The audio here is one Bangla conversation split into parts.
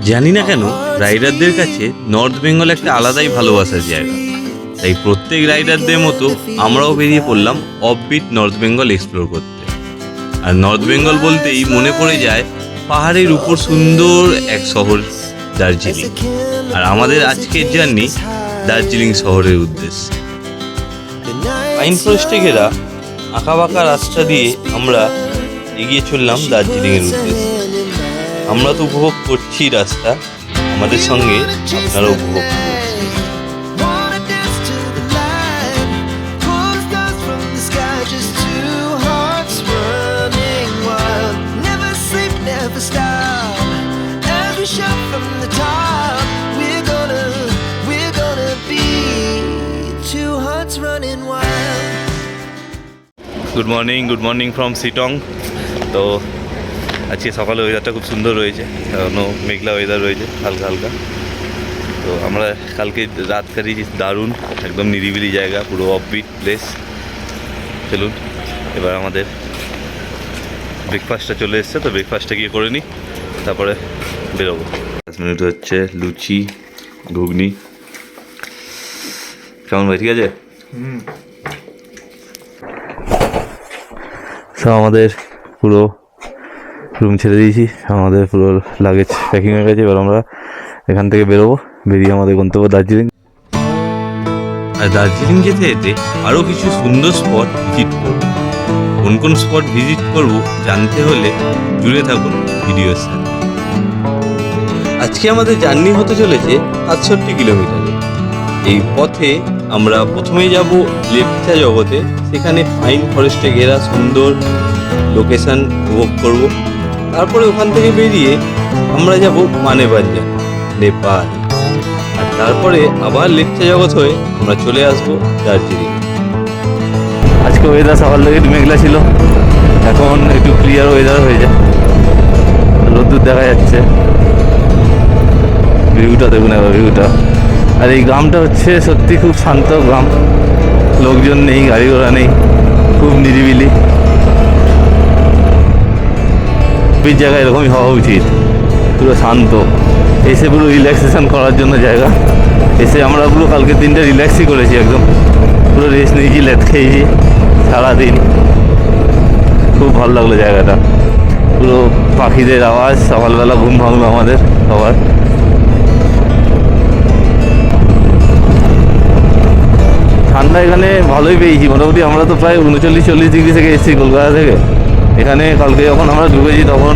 জানি না কেন রাইডারদের কাছে নর্থ বেঙ্গল একটা আলাদাই ভালোবাসার জায়গা। তাই প্রত্যেক রাইডারদের মতো আমরাও বেরিয়ে পড়লাম অফবিট নর্থ বেঙ্গল এক্সপ্লোর করতে। আর নর্থ বেঙ্গল বলতেই মনে পড়ে যায় পাহাড়ের উপর সুন্দর এক শহর দার্জিলিং। আর আমাদের আজকের জার্নি দার্জিলিং শহরের উদ্দেশ্যে। পাইন ফরেস্টে ঘেরা আঁকাবাঁকা রাস্তা দিয়ে আমরা এগিয়ে চললাম দার্জিলিংয়ের উদ্দেশ্যে। আমরা তো উপভোগ করছি রাস্তা, আমাদের সঙ্গে আপনারা উপভোগ করুন। Good morning from Sittong. তো আজকে সকালে ওয়েদারটা খুব সুন্দর রয়েছে, এখনও মেঘলা ওয়েদার রয়েছে হালকা হালকা। তো আমরা কালকে রাত কাটিয়েছি দারুণ, একদম নিরিবিলি জায়গা, পুরো অফবিট প্লেস। চলুন এবার আমাদের ব্রেকফাস্টটা চলে এসছে, তো ব্রেকফাস্টটা গিয়ে করে নিই, তারপরে বেরোবো। 5 মিনিট হচ্ছে লুচি ঘুগনি। কেমন ভাই, ঠিক আছে? সব আমাদের পুরো রুম ছেড়ে দিয়েছি, আমাদের পুরো লাগেজ প্যাকিং হয়ে গেছে। এবার আমরা এখান থেকে বেরোবো, বেরিয়ে আমাদের গন্তব্য দার্জিলিং। আর দার্জিলিং যেতে যেতে আরও কিছু সুন্দর স্পট ভিজিট করব। কোন কোন স্পট ভিজিট করব জানতে হলে জুড়ে থাকুন ভিডিওর সাথে। আজকে আমাদের জার্নি হতে চলেছে 67 কিলোমিটারে। এই পথে আমরা প্রথমেই যাব লেপচা জগতে, সেখানে পাইন ফরেস্টে ঘেরা সুন্দর লোকেশন উপভোগ করব। তারপরে ওখান থেকে বেরিয়ে আমরা যাব মানেবাঞ্জান, নেপাল। আর তারপরে আবার লেপচা জগৎ হয়ে আমরা চলে আসবো দার্জিলিং। আজকে ওয়েদার সকাল থেকে একটু মেঘলা ছিল, এখন একটু ক্লিয়ার ওয়েদার হয়ে যায়, রোদ্দুর দেখা যাচ্ছে। ভিউটা দেখুন এবার, ভিউটা। আর এই গ্রামটা হচ্ছে সত্যি খুব শান্ত গ্রাম, লোকজন নেই, গাড়ি ঘোড়া নেই, খুব নিরিবিলি। এই জায়গা এরকমই হওয়া উচিত, পুরো শান্ত, এসে পুরো রিল্যাক্সেশন করার জন্য জায়গা। এসে আমরা পুরো কালকের দিনটা রিল্যাক্সই করেছি, একদম পুরো রেস্ট নিয়েছি, লেট খেয়েছি সারাদিন। খুব ভালো লাগলো জায়গাটা, পুরো পাখিদের আওয়াজ, সকালবেলা ঘুম ভাঙলো আমাদের সবার। ঠান্ডা এখানে ভালোই পেয়েছি মোটামুটি। আমরা তো প্রায় 39-40 ডিগ্রি থেকে এসেছি কলকাতা থেকে। এখানে কালকে যখন আমরা ঢুকেছি তখন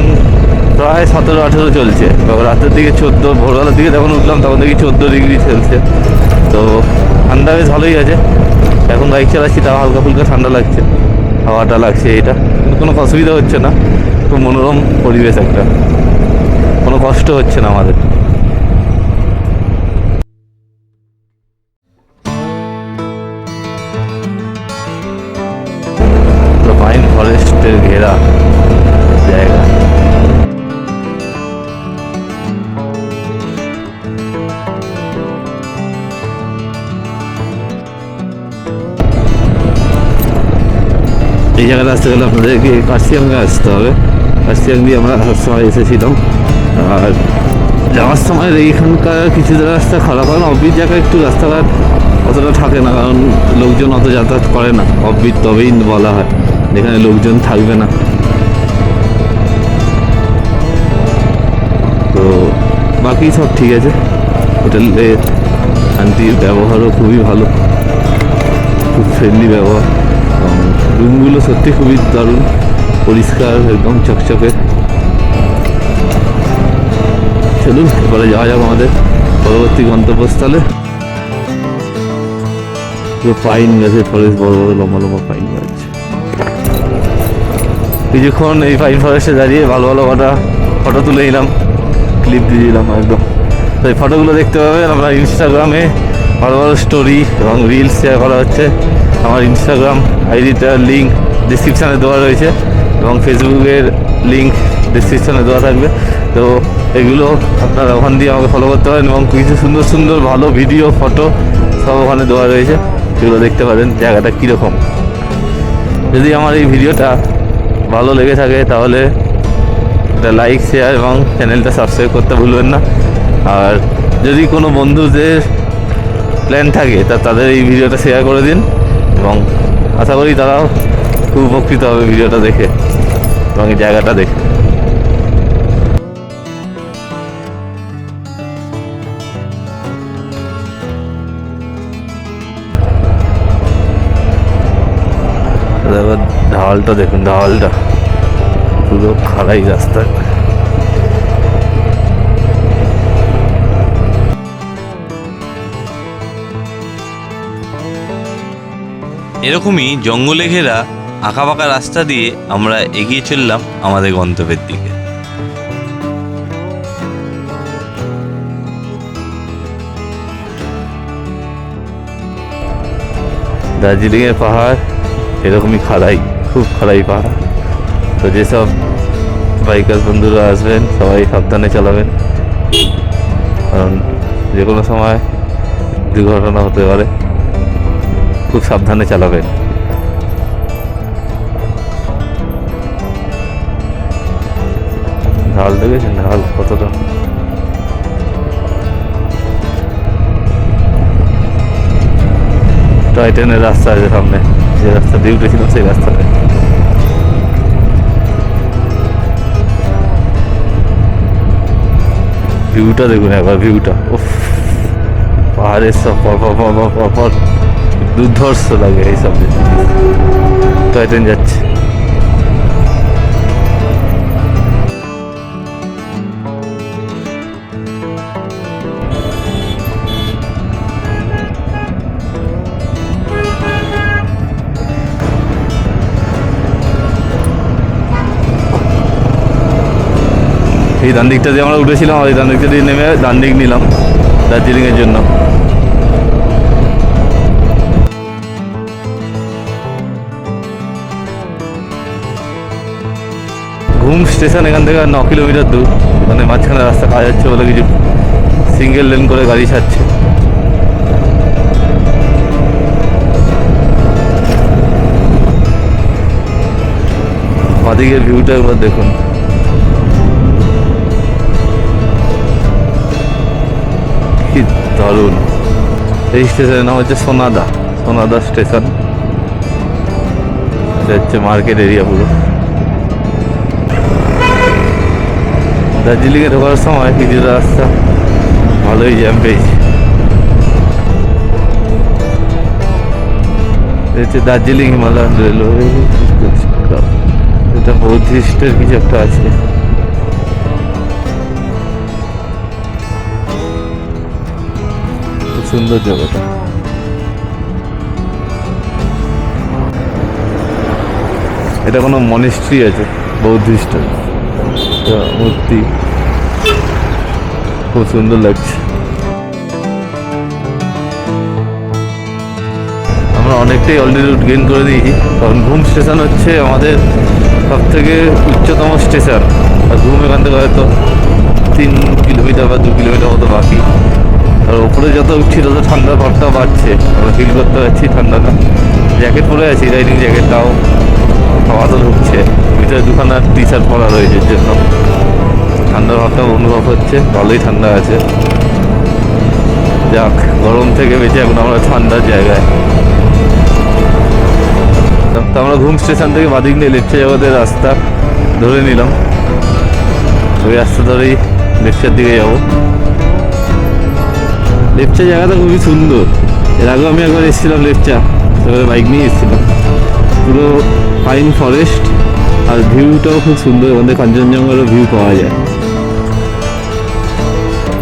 প্রায় 17-18 চলছে। রাতের দিকে 14, ভোরবেলার দিকে যখন উঠলাম তখন দেখি 14 ডিগ্রি চলছে। তো ঠান্ডা বেশ ভালোই আছে। এখন বাইক চালাচ্ছি, তাও হালকা ফুলকা ঠান্ডা লাগছে, হাওয়াটা লাগছে, এটা কোনো অসুবিধা হচ্ছে না। খুব মনোরম পরিবেশ একটা, কোনো কষ্ট হচ্ছে না আমাদের। পাইন ফরেস্টের ঘেরা জায়গা। এই জায়গাটা আসতে গেলে আপনাদেরকে কার্শিয়াংয়ে আসতে হবে। কার্শিয়াং দিয়ে আমরা সময় এসেছিলাম। আর যাওয়ার সময় এইখানকার কিছুটা রাস্তা খারাপ, কারণ অফবিট জায়গায় একটু রাস্তাঘাট অতটা থাকে না, কারণ লোকজন অত যাতায়াত করে না। অফবিট তবেই বলা হয় যেখানে লোকজন থাকবে না। তো বাকি সব ঠিক আছে। হোটেলে আন্টির ব্যবহারও খুবই ভালো, খুব ফ্রেন্ডলি ব্যবহার। রুমগুলো সত্যি খুবই দারুণ, পরিষ্কার, একদম চকচকে। চলুন এবারে যাওয়া যাক আমাদের পরবর্তী গন্তব্যস্থলে। পুরো পাইন গাছের ফরেস্ট, বড় বড় লম্বা লম্বা পাইন গাছ। কিছুক্ষণ এই পাইন ফরেস্টে দাঁড়িয়ে ভালো ভালো ফটো তুলে নিলাম, ক্লিপ দিয়ে দিলাম একদম। তো এই ফটোগুলো দেখতে পাবেন আমরা ইনস্টাগ্রামে, ভালো ভালো স্টোরি এবং রিলস শেয়ার করা হচ্ছে। আমার ইনস্টাগ্রাম আইডিটার লিঙ্ক ডিসক্রিপশানে দেওয়া রয়েছে এবং ফেসবুকের লিঙ্ক ডিসক্রিপশানে দেওয়া থাকবে। তো এগুলো আপনারা ওখান দিয়ে আমাকে ফলো করতে পারেন এবং কিছু সুন্দর সুন্দর ভালো ভিডিও, ফটো সব ওখানে দেওয়া রয়েছে, সেগুলো দেখতে পারেন জায়গাটা কীরকম। যদি আমার এই ভিডিওটা ভালো লেগে থাকে তাহলে একটা লাইক, শেয়ার এবং চ্যানেলটা সাবস্ক্রাইব করতে ভুলবেন না। আর যদি কোনো বন্ধুদের প্ল্যান থাকে তাদের এই ভিডিওটা শেয়ার করে দিন, এবং আশা করি তারাও খুব উপকৃত হবে ভিডিওটা দেখে এবং এই জায়গাটা দেখে। এবার ঢালটা দেখুন, ঢালটা পুরো খাড়াই রাস্তা। এরকমই জঙ্গলে ঘেরা আঁকাবাঁকা রাস্তা দিয়ে আমরা এগিয়ে চললাম আমাদের গন্তব্যের দিকে। দার্জিলিংয়ের পাহাড় এরকমই খাড়াই, খুব খাড়াই পাহাড়। তো যেসব বাইকার বন্ধুরা আসবেন সবাই সাবধানে চালাবেন, কারণ যে কোনো সময় দুর্ঘটনা হতে পারে। খুব সাবধানে চালাবেন। ঢাল দেখেছেন, ঢাল কতটা। টয় ট্রেনের রাস্তা আছে সামনে, যে রাস্তা দিয়ে উঠেছিলাম সেই রাস্তাটা। ভিউটা দেখুন একবার, ভিউটা উফ, পাহাড়ের সব পর দুর্ধর্ষ লাগে এইসব জিনিস। টয় ট্রেন যাচ্ছে। এই ডান দিকটা দিয়ে আমরা উঠেছিলাম, আর এই ডান দিকটা দিয়ে নেমে ডান দিক নিলাম দার্জিলিংয়ের জন্য। ঘুম স্টেশন এখান থেকে 9 কিলোমিটার দূর, মানে মাঝখানে রাস্তা কাজ হচ্ছে বলে কিছু সিঙ্গেল লেন করে গাড়ি ছাড়ছে। বাদিকের ভিউটা একবার দেখুন, কি দারুণ। এই স্টেশনের নাম হচ্ছে সোনাদা, সোনাদা স্টেশন। এটা হচ্ছে মার্কেট এরিয়া পুরো। দার্জিলিংয়ে ঢোকার সময় কিছু রাস্তা ভালোই জ্যাম পেয়েছি। হচ্ছে দার্জিলিং হিমালয়ান রেলওয়ে। এটা বৌদ্ধিস্টের কিছু একটা আছে। খুব সুন্দর জায়গাটা। এটা কোনো মনিস্ট্রি আছে বৌদ্ধিস্টের মূর্তি, খুব সুন্দর লাগছে। আমরা অনেকটাই অলরেডি রুট গেইন করে দিয়েছি, কারণ ঘুম স্টেশন হচ্ছে আমাদের সব থেকে উচ্চতম স্টেশন। আর ঘুম এখান থেকে হয়তো 3 কিলোমিটার বা 2 কিলোমিটার মতো বাকি। আর ওপরে যত উঠছি তত ঠান্ডার ভাবটা বাড়ছে, আমরা ফিল করতে পারছি ঠান্ডাটা। জ্যাকেট পরে আছি, রাইডিং জ্যাকেটটাও, হাওয়া তো ঢুকছে। ভিতরে দুখানা টি শার্ট পরা রয়েছে, এর জন্য ঠান্ডার ভাবটা অনুভব হচ্ছে, ভালোই ঠান্ডা আছে। যাক, গরম থেকে বেঁচে এখন আমরা ঠান্ডার জায়গায়। তো আমরা ঘুম স্টেশন থেকে বাদিক নিয়ে লেপচা জগতের রাস্তা ধরে নিলাম। ওই রাস্তা ধরেই লেপচার দিকে যাবো। লেপচা জায়গাটা খুবই সুন্দর। এর আগেও আমি একবার এসেছিলাম লেপচা, এবারে বাইক নিয়ে এসেছিলাম। পুরো পাইন ফরেস্ট, আর ভিউটাও খুব সুন্দর। আমাদের কাঞ্চনজঙ্ঘারও ভিউ পাওয়া যায়।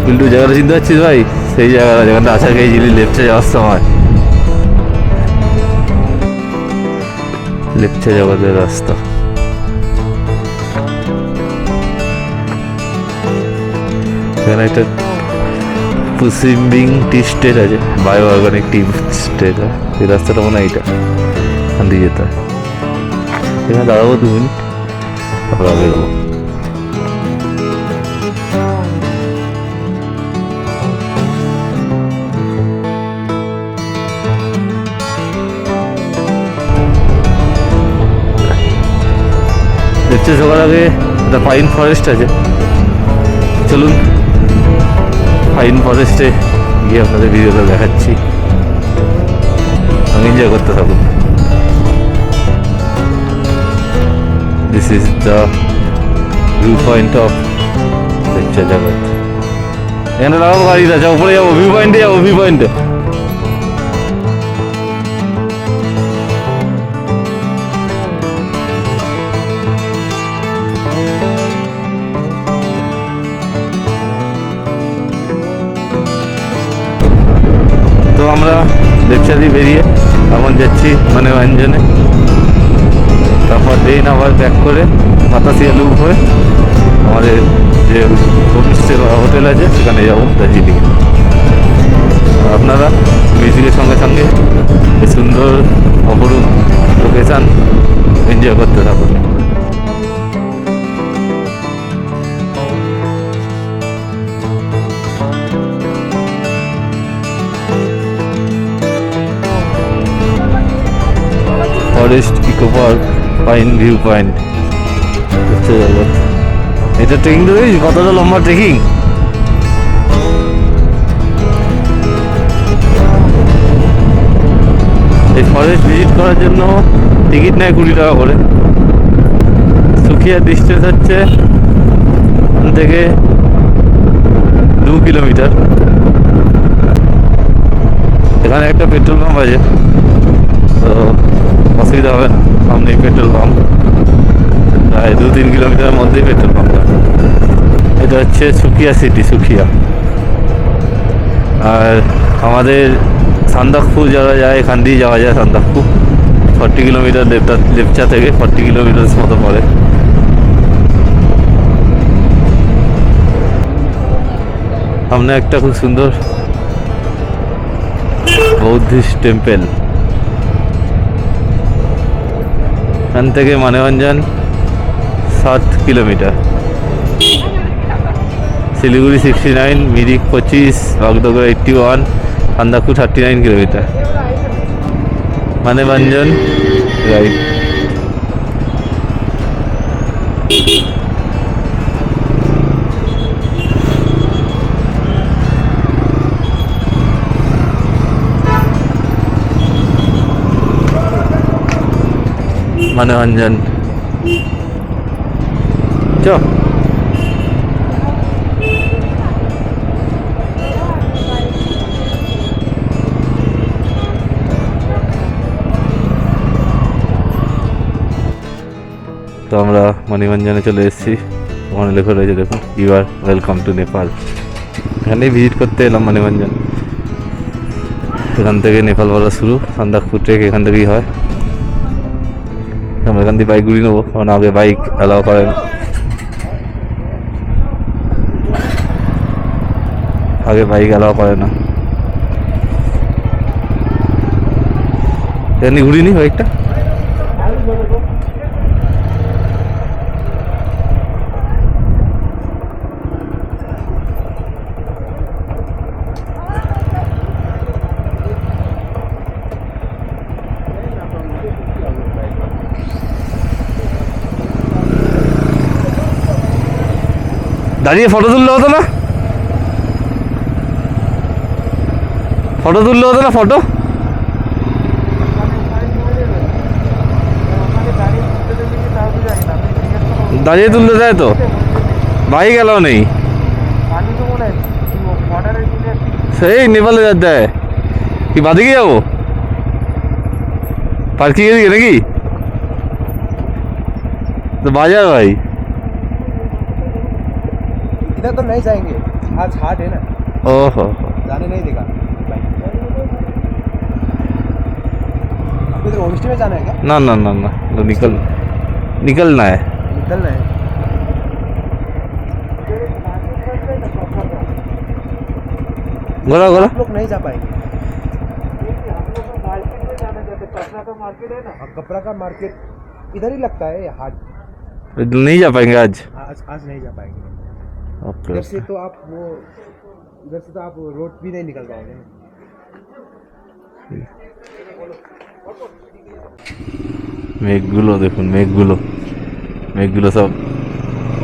কিন্তু জায়গাটা চিনতে পারছিস ভাই? সেই জায়গাটা যেখানটা আশা খেয়েছিলি লেপচা যাওয়ার সময়। লেপচা জগতের রাস্তা। এখানে একটা পুসিম্বিং টি স্টেট আছে, বায়ো অর্গানিক টি স্টেট। এই রাস্তাটা মনে হয় এইটা, এখান দিয়ে যেতে হয়। এখানে দাঁড়াবো 2 মিনিট, তারপর বেরোবো। লেপচা ঢোকার আগে একটা পাইন ফরেস্ট আছে, চলুন পাইন ফরেস্টে গিয়ে আপনাদের ভিডিওটা দেখাচ্ছি, এনজয় করতে থাকুন। This is the view point of Lepcha জগৎ। এখানে লাগাবো গাড়িটা, যা উপরে যাবো, ভিউ পয়েন্টে যাবো, ভিউ পয়েন্টে। তো আমরা লেপচা দিয়ে বেরিয়ে এখন যাচ্ছি মানেভঞ্জনে, তারপর ট্রেন আবার ব্যাক করে বাতাসিয়া লুপ হয়ে আমাদের যে হোমস্টে বা হোটেল আছে সেখানে যাবো দার্জিলিং। আপনারা মিউজিকের সঙ্গে সঙ্গে এই সুন্দর অপরূপ লোকেশান এনজয় করতে থাকুন। Forest eco park pine view point. এটা ট্রেকিং তো দেখি কতটা লম্বা ট্রেকিং। এই ফরেস্ট ভিজিট করার জন্য টিকিট নেয় 20 টাকা করে। সুখিয়া ডিস্টেন্স হচ্ছে এখান থেকে 2 কিলোমিটার। এখানে একটা পেট্রোল পাম্প আছে, তো অসুবিধা হবে না, সামনেই পেট্রোল পাম্প, প্রায় 2-3 কিলোমিটারের মধ্যেই পেট্রোল পাম্প। এটা হচ্ছে সুখিয়া সিটি, সুখিয়া। আর আমাদের সান্দাকফু যারা যায় এখান দিয়ে যাওয়া যায়। সান্দাকফু 40 কিলোমিটার, লেপচা থেকে 40 কিলোমিটার মতো পড়ে। সামনে একটা খুব সুন্দর বৌদ্ধিস্ট টেম্পল। এখান থেকে Manebhanjan 7 kilometre, Siliguri 69, Mirik 25, Bagdogra 81, Sandakphu 39 kilometre. Manebhanjan right. Manebhanjan চ। তো আমরা মানিভঞ্জনে চলে এসেছি। ওখানে লেখা রয়েছে দেখুন, you are welcome to Nepal. এখানেই ভিজিট করতে এলাম মানিভঞ্জন। এখান থেকে নেপাল বলা শুরু, সান্দাকফু ট্রেক এখান থেকেই হয়। আমরা এখান থেকে বাইক ঘুরিয়ে নেবো, কারণ আগে বাইক অ্যালাউ করে না, আগে বাইক অ্যালাউ করে না। এখানে ঘুরিয়ে নি বাইকটা। দাঁড়িয়ে ফটো তুললে হতো না, ফটো তুললে হতো না, ফটো। দাঁড়িয়ে তুলতে দেয় তো, বাইক এলাও নেই। সেই নেপালে দেয় কি, বাদিকে যাবো পার্কিং এর দিকে নাকি? তো बाजार भाई इधर तो नहीं जाएंगे, आज हाट है ना, ओहो जाने नहीं देगा। आपको इधर होमस्टे में जाना है क्या? ना ना ना ना, तो निकलना है। निकलना है। गोला गोला आप लोग नहीं जा पाएंगे। कपड़ा का मार्केट इधर ही लगता है हाट। नहीं जा पाएंगे आज। आज नहीं जा पाएंगे। ओके इधर से तो आप वो, इधर से तो आप रोड भी नहीं निकल पाओगे। মেঘগুলো দেখুন, মেঘগুলো সব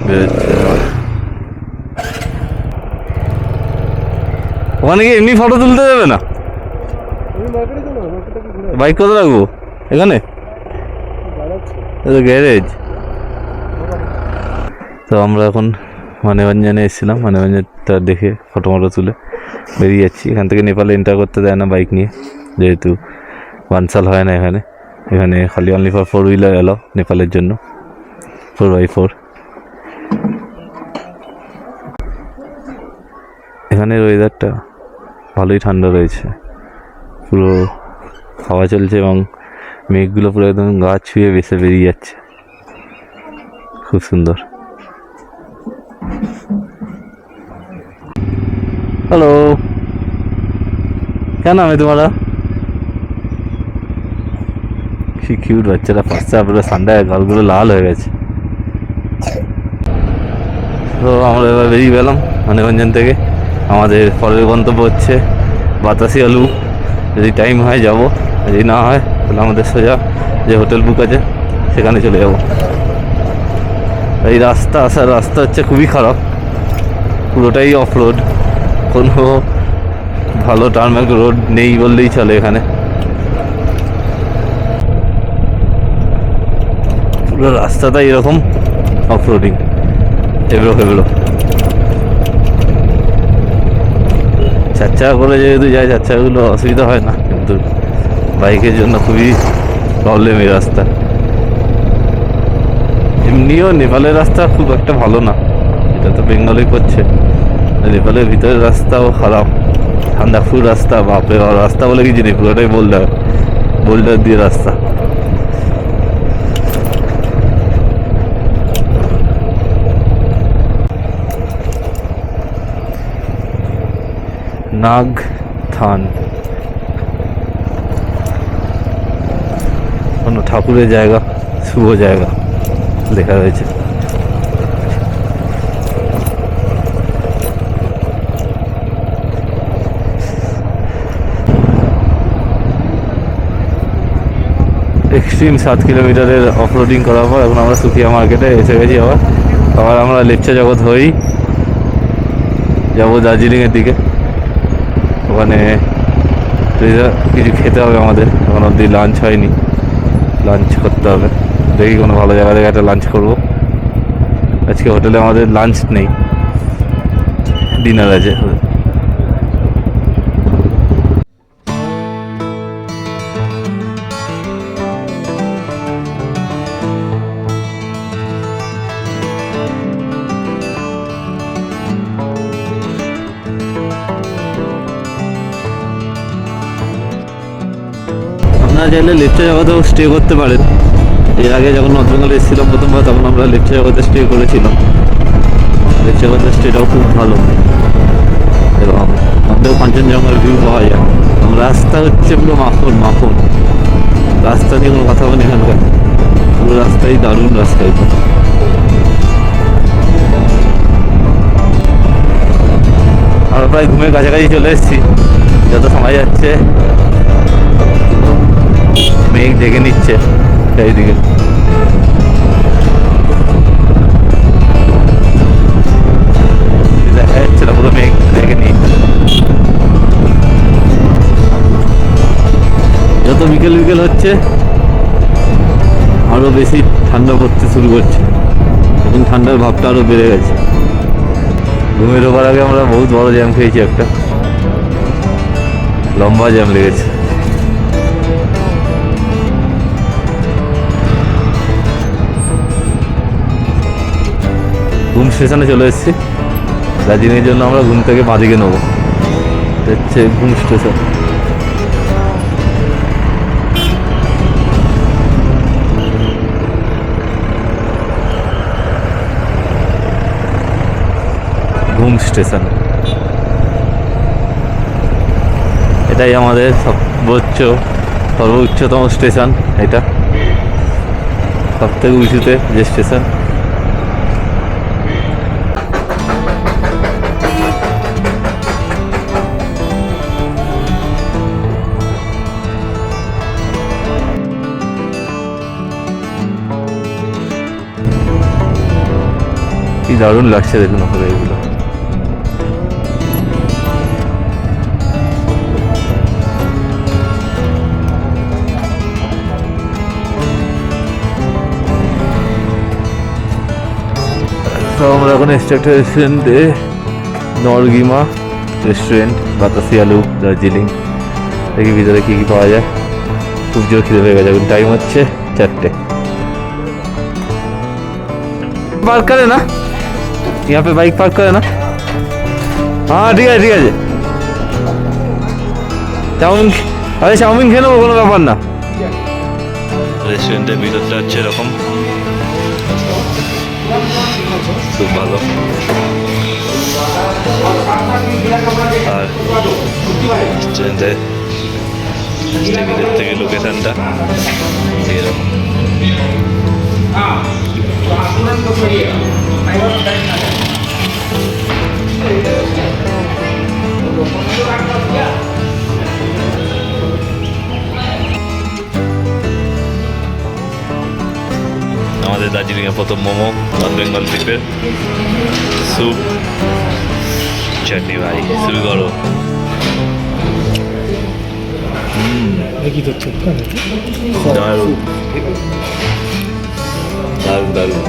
বেরোচ্ছে। ওখানে কি এমনি ফটো তুলতে দেবে না? ওই মার্কেটে তো না, মার্কেটে কি ঘুরে বাইক কোথায় রাখবো? এখানে দাঁড়াচ্ছে। গ্যারেজ। তো আমরা এখন মানেভঞ্জনে এসেছিলাম, মানেভঞ্জনটা দেখে ফটো মটো তুলে বেরিয়ে যাচ্ছি। এখান থেকে নেপালে এন্টার করতে দেয় না বাইক নিয়ে, যেহেতু ওয়ানসাল হয় না এখানে। এখানে খালি অনলি ফর 4 হুইলার এলাও নেপালের জন্য, 4x4। এখানের ওয়েদারটা ভালোই ঠান্ডা রয়েছে, পুরো হাওয়া চলছে এবং মেঘগুলো পুরো একদম গা ছুঁয়ে বেসে বেরিয়ে যাচ্ছে, খুব সুন্দর। হ্যালো, क्या नाम है तुम्हारा? কি কিউট বাচ্চারা, পাঁচটা পুরো ঠান্ডায় গালগুলো লাল হয়ে গেছে। তো আমরা এবার বেরিয়ে পেলাম মানেভঞ্জন থেকে। আমাদের পরের গন্তব্য হচ্ছে বাতাসি আলু। যদি টাইম হয় যাব, যদি না হয় তাহলে আমাদের সোজা যে হোটেল বুক আছে সেখানে চলে যাব। এই রাস্তা, আসার রাস্তা হচ্ছে খুবই খারাপ, পুরোটাই অফ রোড, কোনো ভালো টার্মাক রোড নেই বললেই চলে এখানে। পুরো রাস্তাটা এরকম অফ রোডিং, এবড়ো খেবড়ো। 4 চাকা করে যেহেতু যায়, 4 চাকাগুলো অসুবিধা হয় না, কিন্তু বাইকের জন্য খুবই প্রবলেম এই রাস্তা। এমনিও নেপালের রাস্তা খুব একটা ভালো না, এটা তো বেঙ্গলে করছে। নেপালের ভিতরের রাস্তাও খারাপ, ঠান্ডাফুর রাস্তা, বাপরে বাপ। রাস্তা বলে কিছু নেই, পুরোটাই বোল্ডার দিয়ে রাস্তা। নাগ থান, কোনো ঠাকুরের জায়গা, শুভ জায়গা লেখা রয়েছে। এক্সট্রিম 7 কিলোমিটারের অফরোডিং করার পর এখন আমরা সুকিয়া মার্কেটে এসে গেছি। আবার আমরা লেপচা জগৎ হয়েই যাবো দার্জিলিংয়ের দিকে। ওখানে কিছু খেতে হবে আমাদের, এখন অবধি লাঞ্চ হয়নি, লাঞ্চ করতে হবে। দেখি কোনো ভালো জায়গা থেকে একটা লাঞ্চ করবো। আজকে হোটেলে আমাদের লাঞ্চ নেই, ডিনার আছে। আপনারা চাইলে লেপচা জগতেও স্টে করতে পারেন। এর আগে যখন নর্থ বেঙ্গলে এসেছিলাম প্রথমবার, তখন আমরা লেপচা জগতে স্টে করেছিলাম। লেপচা জগতের স্টেটাও খুব ভালো এবং আমাদের কাঞ্চনজঙ্ঘার ভিউ পাওয়া যায়। এবং রাস্তা হচ্ছে পুরো মাখন। রাস্তা নিয়ে কোনো কথা বলি এখানকার, পুরো রাস্তাই দারুণ রাস্তা। আমরা প্রায় ঘুমের কাছাকাছি চলে এসেছি। যত সময় যাচ্ছে মেঘ ঢেকে নিচ্ছে চারিদিকে। দেখা যাচ্ছে না, পুরো মেঘ ঢেকে নিয়ে। যত বিকেল হচ্ছে আরো বেশি ঠান্ডা পড়তে শুরু করছে। এখন ঠান্ডার ভাবটা আরো বেড়ে গেছে। ঘুমিয়ে ঢোকার আগে আমরা বহুত বড় জ্যাম খেয়েছি, একটা লম্বা জ্যাম লেগেছে। ঘুম স্টেশনে চলে এসেছি। দার্জিলিংয়ের জন্য আমরা ঘুম থেকে বাঁদিকে নেবো, হচ্ছে ঘুম স্টেশন। ঘুম স্টেশন এটাই আমাদের সর্বোচ্চতম স্টেশন। এটা সব থেকে উঁচুতে যে স্টেশন। দারুণ লাগছে দেখুন ওখানে এগুলো। তো আমরা এখন এসছি একটা রেস্টুরেন্টে, নরগিমা রেস্টুরেন্ট, বাতাসি আলু, দার্জিলিং। দেখি ভিতরে কী কী পাওয়া যায়। খুব জোর খিদে হয়ে গেছে, এখন টাইম হচ্ছে 4টে। पार्क करे ना, यहाँ पे बाइक पार्क करे ना। हाँ ठीक है ठीक है। চাউমিন, আরে চাউমিন খেয়ে নেবো, কোনো ব্যাপার না। রেস্টুরেন্টের ভিতরটা হচ্ছে এরকম, খুব ভালো। আর রেস্টুরেন্টের টেবিলের থেকে লোকেশনটা এরকম। আমাদের দার্জিলিংয়ের প্রথম মোমো, নর্থ বেঙ্গল বিফের স্যুপ, চাটনি ভাই খুবই গরম। দারুণ দারুণ দারুণ।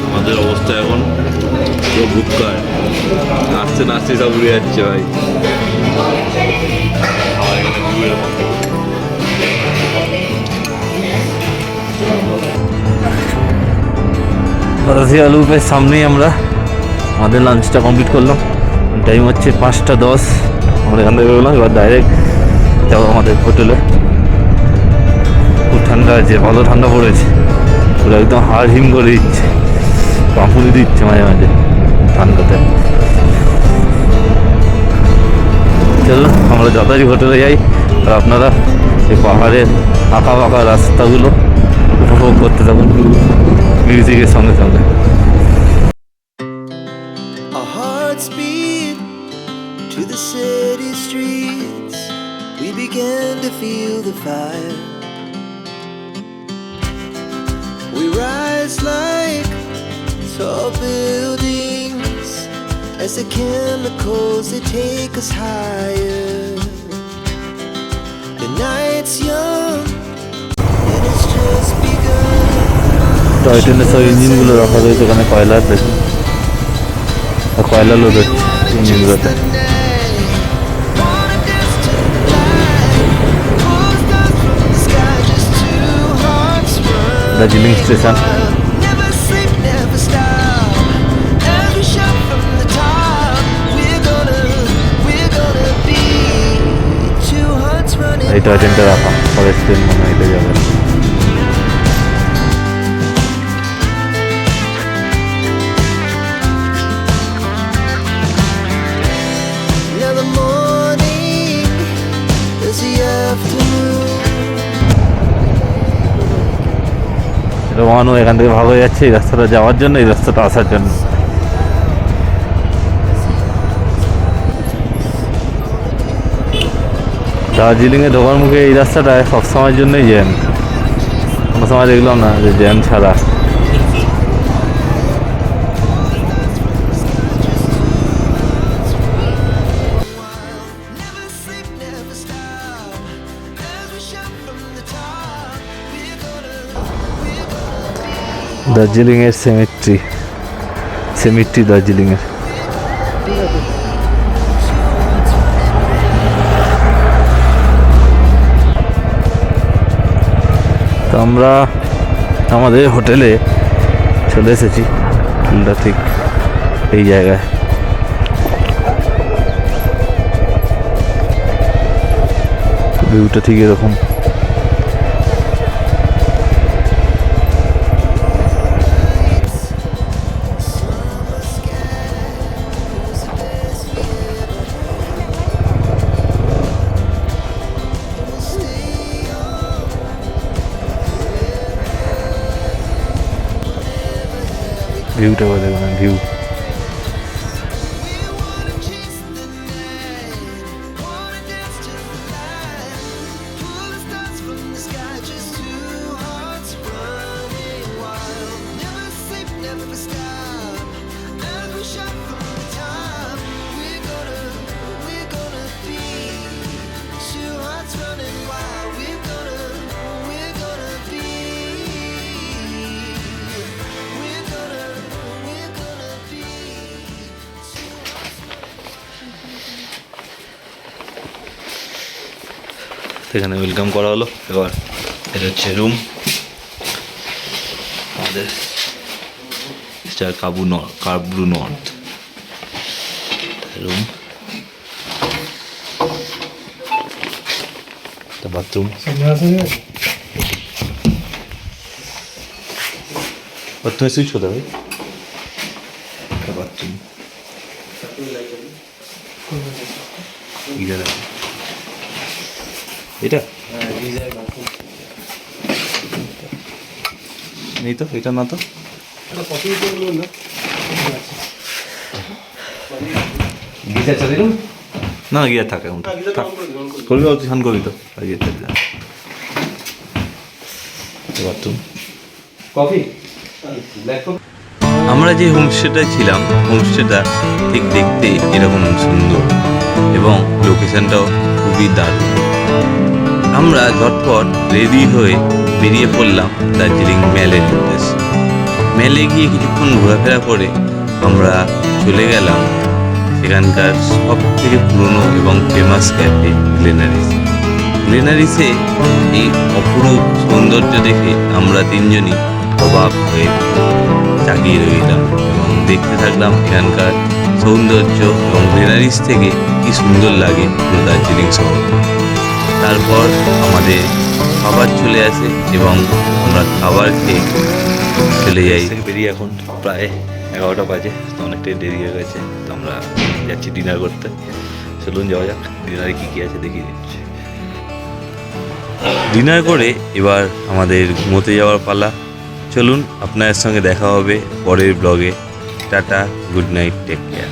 আমাদের অবস্থা এখন পুরো বুক্কার, নাচতে নাচতে সব উড়ে যাচ্ছে ভাই। আমার এখানে view এরকম। বাতাসি আলু পের সামনেই আমরা আমাদের লাঞ্চটা কমপ্লিট করলাম। টাইম হচ্ছে 5টা 10। আমরা এখান থেকে বেরোলাম, এবার ডাইরেক্ট যাবো আমাদের হোটেলে। খুব ঠান্ডা আছে, ভালো ঠান্ডা পড়েছে, পুরো একদম হাড় হিম করে দিচ্ছে, কাঁপুনি দিচ্ছে মাঝে মাঝে ঠান্ডাতে। চলো আমরা যথাযথ হোটেলে যাই, আর আপনারা এই পাহাড়ের আঁকা বাঁকা রাস্তাগুলো উপভোগ করতে থাকুন মিউজিকের সঙ্গে সঙ্গে। Our hearts beat to the city streets. We began to feel the fire. We rise like tall buildings as the chemicals they take us higher. The night's young and it's just begun. Toy ট্রেনের সব ইঞ্জিনগুলো রাখা রয়েছে এখানে, কয়লার দেখুন, কয়লা লোড হচ্ছে ইঞ্জিনগুলোতে। Darjeeling station. Never sleep, never stop. As we shout from the top, we're gonna be two hearts running. এই টয় ট্রেনটা রাখা, ফরেস্ট ট্রেন মনে হয় এটা যাবে। Now the morning is the afternoon. এটা মানুষ এখান থেকে ভাগ হয়ে যাচ্ছে এই রাস্তাটা যাওয়ার জন্য, এই রাস্তাটা আসার জন্য। দার্জিলিংয়ে ঢোকার মুখে এই রাস্তাটায় সবসময়ের জন্যই জ্যাম, কোনো সময় দেখলাম না যে জ্যাম ছাড়া। Never sleep, never stop. As we shout from the top, we're gonna দার্জিলিংয়ের সেমিট্রি দার্জিলিংয়ের। তো আমরা আমাদের হোটেলে চলে এসেছি, হোটেলটা ঠিক এই জায়গায়। ভিউটা ঠিক এরকম। ভিউটা করে দেখুন, ভিউ। এখানে ওয়েলকাম করা হলো। এবার এটা হচ্ছে রুম আমাদের star Kabru north room. Bathroom, বাথরুমে সুইচ কোথায় ভাই? বাথরুম গিজার আছে এটা নেই তো, এটা না তো। না গিয়ার থাকে করবি, স্নান করবি তো বাথরুম। আমরা যে হোমস্টেটায় ছিলাম, হোমস্টেটা ঠিক দেখতে এরকম সুন্দর এবং লোকেশনটাও খুবই দারুণ। আমরা ঝটপট রেডি হয়ে বেরিয়ে পড়লাম দার্জিলিং মেলের উদ্দেশ্যে। মেলে গিয়ে কিছুক্ষণ ঘোরাফেরা করে আমরা চলে গেলাম সেখানকার সব থেকে পুরনো এবং ফেমাস ক্যাফে গ্লেনারিসে। এই অপরূপ সৌন্দর্য দেখে আমরা তিনজনই অবাক হয়ে তাকিয়ে রইলাম এবং দেখতে থাকলাম এখানকার সৌন্দর্য এবং গ্লেনারিস থেকে কি সুন্দর লাগে পুরো দার্জিলিং শহর। তারপর আমাদের খাবার চলে আসে এবং আমরা খাবার খেয়ে চলে যাই। বেরিয়ে এখন প্রায় 11টা বাজে, তো অনেকটাই দেরি হয়ে গেছে। তো আমরা যাচ্ছি ডিনার করতে। চলুন যাওয়া যাক, ডিনারে কী কী আছে দেখিয়ে দিচ্ছি। ডিনার করে এবার আমাদের ঘুমোতে যাওয়ার পালা। চলুন, আপনাদের সঙ্গে দেখা হবে পরের ব্লগে। Tata, good night, take care.